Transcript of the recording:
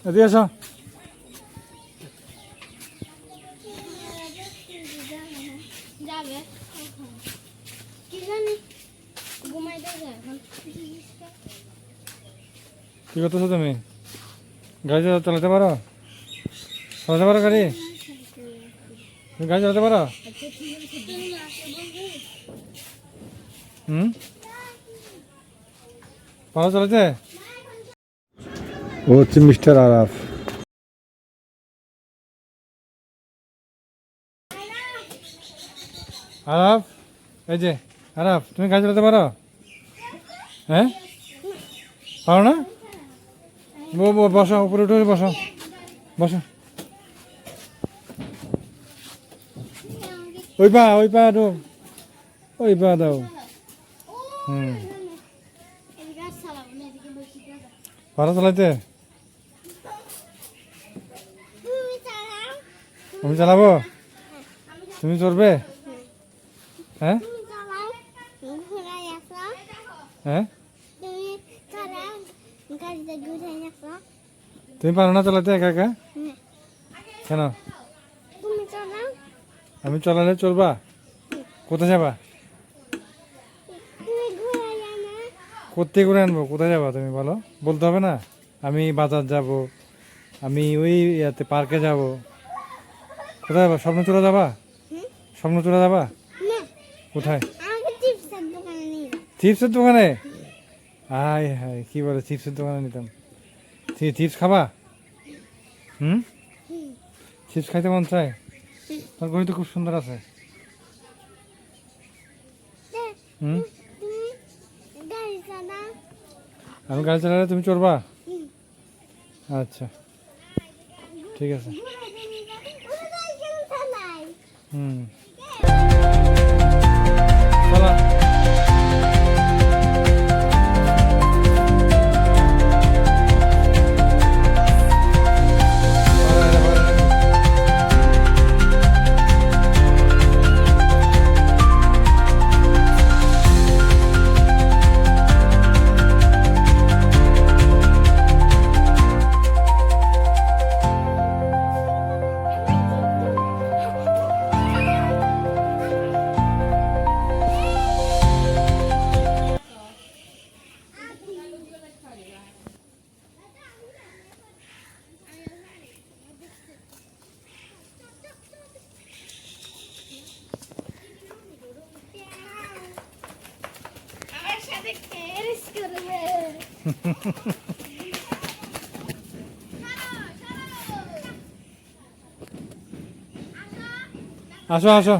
এদিকে এসো। কি করতেছো তুমি? গাড়ি চালাতে পারো? চালাতে পারো গাড়ি? তুমি গাড়ি চালাতে পারো? পারো চালাতে? ও হচ্ছে মিস্টার আরাফ। আরাফ, এই যে আরাফ, তুমি গাড়ি চালাতে পারো? হ্যাঁ, পারো না? বসো, উপরে উঠে বসো, বসো। ওই পা দাও, ওই পা দাও। পারো চালাইতে? আমি চালাবো? তুমি চড়বে? হ্যাঁ হ্যাঁ, তুমি পারো না চালাতে একা একা? কেন? আমি চালালে চলবা? কোথায় যাবা? কোথায় করে আনবো? কোথায় যাবা তুমি বলো? বলতে হবে না? আমি বাজার যাব, আমি ওই ইয়াতে পার্কে যাব। কোথায় যাবা? স্বপ্নচূড়া যাবা? স্বপ্নচূড়া যাবা? কোথায়? চিপসের দোকানে? হাই হাই, কি বলে, চিপসের দোকানে নিতাম। চিপস খাবা? চিপস খাইতে মন চায়? তোর গড়ি তো খুব সুন্দর আছে। আমি গাড়ি চালালে তুমি চড়বা? আচ্ছা, ঠিক আছে। চলা। আসো আসো।